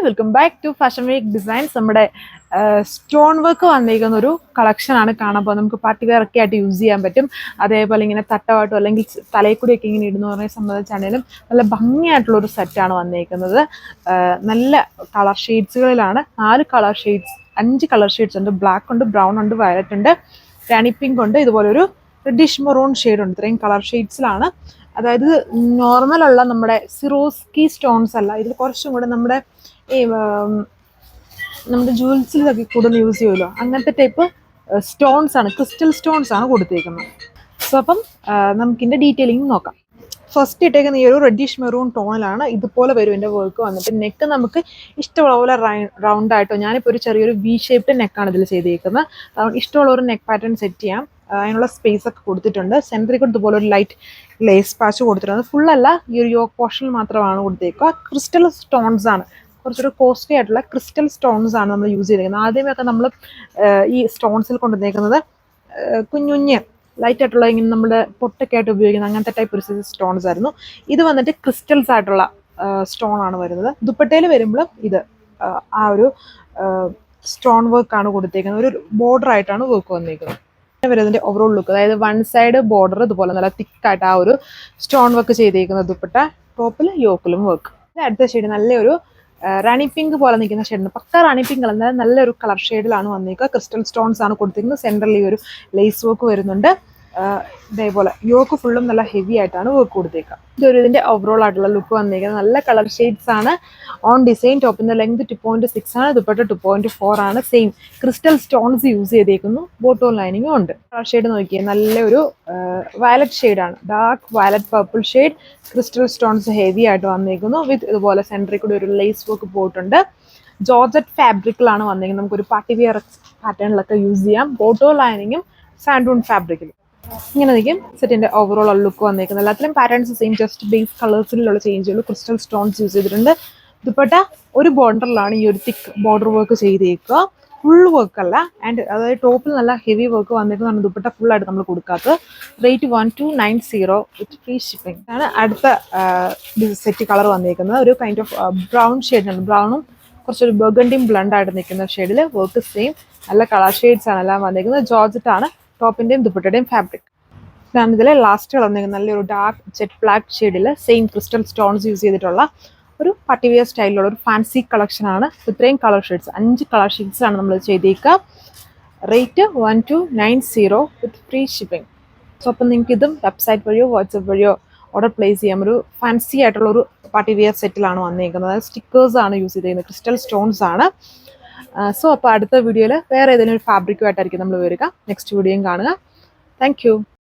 Welcome back to fashion week designs. നമ്മുടെ stone work വന്നിരിക്കുന്ന ഒരു കളക്ഷനാണ് കാണാൻ പോകുന്നത്. നമുക്ക് പാർട്ടി വെയർ ഒക്കെ ആയിട്ട് യൂസ് ചെയ്യാൻ പറ്റും. അതേപോലെ ഇങ്ങനെ തട്ടമായിട്ടോ അല്ലെങ്കിൽ തലയിൽക്കൂടിയൊക്കെ ഇങ്ങനെ ഇടുന്ന പറഞ്ഞ സംബന്ധിച്ചാണെങ്കിലും നല്ല ഭംഗിയായിട്ടുള്ളൊരു സെറ്റാണ് വന്നിരിക്കുന്നത്. നല്ല കളർ ഷെയ്ഡ്സുകളിലാണ്. 4 കളർ ഷെയ്ഡ്സ് 5 കളർ ഷെയ്ഡ്സ് ഉണ്ട്. ബ്ലാക്ക് ഉണ്ട്, ബ്രൗൺ ഉണ്ട്, വയലറ്റ് ഉണ്ട്, റാണി പിങ്ക് ഉണ്ട്, ഇതുപോലെ ഒരു റെഡിഷ് മെറൂൺ ഷെയ്ഡ് ഉണ്ട്. ഇത്രയും കളർ ഷെയ്ഡ്സിലാണ്. അതായത് നോർമലുള്ള നമ്മുടെ സിറോസ്കി സ്റ്റോൺസ് അല്ല, ഇതിൽ കുറച്ചും കൂടെ നമ്മുടെ ജുവൽസിലൊക്കെ കൂടുതൽ യൂസ് ചെയ്യുമല്ലോ, അങ്ങനത്തെ ടൈപ്പ് സ്റ്റോൺസ് ആണ്, ക്രിസ്റ്റൽ സ്റ്റോൺസ് ആണ് കൊടുത്തേക്കുന്നത്. സോ അപ്പം നമുക്കിതിൻ്റെ ഡീറ്റെയിലിംഗ് നോക്കാം. ഫസ്റ്റ് ഇട്ടേക്കുന്ന ഈ ഒരു റെഡിഷ് മെറൂൺ ടോണിലാണ്. ഇതുപോലെ വരും എൻ്റെ വർക്ക് വന്നിട്ട്. നെക്ക് നമുക്ക് ഇഷ്ടമുള്ള പോലെ റൗണ്ട് ആയിട്ടോ, ഞാനിപ്പോൾ ഒരു ചെറിയൊരു വി ഷേപ്ഡ് നെക്കാണ് ഇതിൽ ചെയ്തേക്കുന്നത്. അതുകൊണ്ട് ഇഷ്ടമുള്ള ഒരു നെക്ക് പാറ്റേൺ സെറ്റ് ചെയ്യാം. അതിനുള്ള സ്പേസ് ഒക്കെ കൊടുത്തിട്ടുണ്ട്. സെൻറ്ററിൽ കൂടെ ഇതുപോലെ ഒരു ലൈറ്റ് ലേസ് പാച്ച് കൊടുത്തിട്ടുണ്ട്. ഫുള്ളല്ല, ഈ ഒരു യോക്ക് പോർഷനിൽ മാത്രമാണ് കൊടുത്തേക്കുക. ക്രിസ്റ്റൽ സ്റ്റോൺസ് ആണ്, കുറച്ചൊരു കോസ്റ്റ്ലി ആയിട്ടുള്ള ക്രിസ്റ്റൽ സ്റ്റോൺസ് ആണ് നമ്മൾ യൂസ് ചെയ്തിരിക്കുന്നത്. ആദ്യമൊക്കെ നമ്മൾ ഈ സ്റ്റോൺസിൽ കൊണ്ടുവന്നേക്കുന്നത് കുഞ്ഞുഞ്ഞ് ലൈറ്റ് ആയിട്ടുള്ള ഇങ്ങനെ നമ്മുടെ പൊട്ടൊക്കെ ആയിട്ട് ഉപയോഗിക്കുന്ന അങ്ങനത്തെ ടൈപ്പ് ഒരു സ്റ്റോൺസ് ആയിരുന്നു. ഇത് വന്നിട്ട് ക്രിസ്റ്റൽസ് ആയിട്ടുള്ള സ്റ്റോൺ ആണ് വരുന്നത്. ദുപ്പട്ടയിൽ വരുമ്പോഴും ഇത് ആ ഒരു സ്റ്റോൺ വർക്കാണ് കൊടുത്തേക്കുന്നത്. ഒരു ബോർഡർ ആയിട്ടാണ് വർക്ക് വന്നിരിക്കുന്നത്. വരുന്നതിൻ്റെ ഓവറോൾ ലുക്ക്, അതായത് വൺ സൈഡ് ബോർഡർ ഇതുപോലെ നല്ല തിക്കായിട്ട് ആ ഒരു സ്റ്റോൺ വർക്ക് ചെയ്തേക്കുന്നത്. ദുപ്പട്ട ടോപ്പിൽ യോക്കിലും വർക്ക്. അടുത്ത ഷെയ്ഡ് നല്ലൊരു റാണി പിങ്ക് പോലെ നിൽക്കുന്ന ഷെയ്ഡാണ്. പക്ക റാണി പിങ്ക് അല്ല, നല്ലൊരു കളർ ഷെയ്ഡിലാണ് വന്നിരിക്കുക. ക്രിസ്റ്റൽ സ്റ്റോൺസ് ആണ് കൊടുത്തിരിക്കുന്നത്. സെൻട്രലി ഒരു ലേസ് വർക്ക് വരുന്നുണ്ട്. ഇതേപോലെ യോക്ക് ഫുള്ളും നല്ല ഹെവി ആയിട്ടാണ് വർക്ക് കൊടുത്തേക്കുക. ഇതൊരു ഇതിൻ്റെ ഓവറോൾ ആയിട്ടുള്ള ലുക്ക് വന്നിരിക്കുന്നത്. നല്ല കളർ ഷെയ്ഡ്സ് ആണ്. ഓൺ ഡിസൈൻ ടോപ്പിൻ്റെ ലെങ്ത് 2.6 ആണ്, ദുപ്പട്ട 2.4 ആണ്. സെയിം ക്രിസ്റ്റൽ സ്റ്റോൺസ് യൂസ് ചെയ്തേക്കുന്നു. ബോട്ടോൺ ലൈനിങ്ങും ഉണ്ട്. കളർ ഷെയ്ഡ് നോക്കിയാൽ നല്ലൊരു വയലറ്റ് ഷെയ്ഡാണ്, dark violet purple shade. Crystal stones heavy ആയിട്ട് വന്നിരിക്കുന്നു. വിത്ത് ഇതുപോലെ സെൻറ്ററിൽ കൂടി ഒരു ലേസ് വർക്ക് പോയിട്ടുണ്ട്. ജോർജറ്റ് ഫാബ്രിക്കിലാണ് വന്നിരിക്കുന്നത്. നമുക്കൊരു പാർട്ടി വെയർ പാറ്റേണിലൊക്കെ യൂസ് ചെയ്യാം. ബോട്ടോൺ ലൈനിങ്ങും സാൻഡൂൺ ഫാബ്രിക്കിലും ഇങ്ങനെ നിൽക്കും. സെറ്റിൻ്റെ ഓവറോൾ ലുക്ക് വന്നിരിക്കുന്നത്. എല്ലാത്തിലും പാറ്റേൺസ് സെയിം, ജസ്റ്റ് ബേസ് കളേഴ്സിലുള്ള ചേഞ്ചുള്ളൂ. ക്രിസ്റ്റൽ സ്റ്റോൺസ് യൂസ് ചെയ്തിട്ടുണ്ട്. ദുപ്പട്ട ഒരു ബോർഡറിലാണ് ഈ ഒരു തിക്ക് ബോർഡർ വർക്ക് ചെയ്തേക്കുക. ഫുൾ വർക്ക് അല്ല. ആൻഡ് അതായത് ടോപ്പിൽ നല്ല ഹെവി വർക്ക് വന്നിരിക്കുന്നതാണ്. ദുപ്പട്ട ഫുള്ളായിട്ട് നമ്മൾ കൊടുക്കാത്തത്. റേറ്റ് 1290 വിത്ത് ഫ്രീ ഷിപ്പിംഗ് ആണ്. അടുത്ത സെറ്റ് കളർ വന്നിരിക്കുന്നത് ഒരു കൈൻഡ് ഓഫ് ബ്രൗൺ ഷെയ്ഡാണ്. ബ്രൗണും കുറച്ചൊരു ബർഗണ്ടിയും ബ്ലണ്ട് ആയിട്ട് നിൽക്കുന്ന ഷെയ്ഡിൽ വർക്ക് സെയിം. നല്ല കളർ ഷെയ്ഡ്സ് ആണ് എല്ലാം വന്നിരിക്കുന്നത്. ജോർജറ്റ് ആണ് ടോപ്പിൻ്റെയും ദുപ്പട്ടയുടെയും ഫാബ്രിക്. ഇതാണ് ഇതിൽ ലാസ്റ്റ് കളർ വന്നിരിക്കുന്നത്. നല്ലൊരു ഡാർക്ക് ജെറ്റ് ബ്ലാക്ക് ഷെയ്ഡിൽ സെയിം ക്രിസ്റ്റൽ സ്റ്റോൺസ് യൂസ് ചെയ്തിട്ടുള്ള ഒരു പാർട്ടി വെയർ സ്റ്റൈലിലുള്ള ഒരു ഫാൻസി കളക്ഷനാണ്. ഇത്രയും കളർ ഷെയ്ഡ്സ് 5 കളർ ഷെയ്ഡ്സ് ആണ് നമ്മൾ ചെയ്തേക്കുക. റേറ്റ് 1290 വിത്ത് ഫ്രീ ഷിപ്പിംഗ്. സോ അപ്പം നിങ്ങൾക്ക് ഇതും വെബ്സൈറ്റ് വഴിയോ വാട്സപ്പ് വഴിയോ ഓർഡർ പ്ലേസ് ചെയ്യാം. ഒരു ഫാൻസി ആയിട്ടുള്ള ഒരു പാർട്ടി വെയർ സെറ്റിലാണ് വന്നിരിക്കുന്നത്. അതായത് സ്റ്റിക്കേഴ്സ് ആണ് യൂസ് ചെയ്തിരിക്കുന്നത്, ക്രിസ്റ്റൽ സ്റ്റോൺസ് ആണ്. സോ അപ്പോൾ അടുത്ത വീഡിയോയിൽ വേറെ ഏതെങ്കിലും ഒരു ഫാബ്രിക്കുമായിട്ടായിരിക്കും നമ്മൾ വരിക. നെക്സ്റ്റ് വീഡിയോയും കാണുക. Thank you.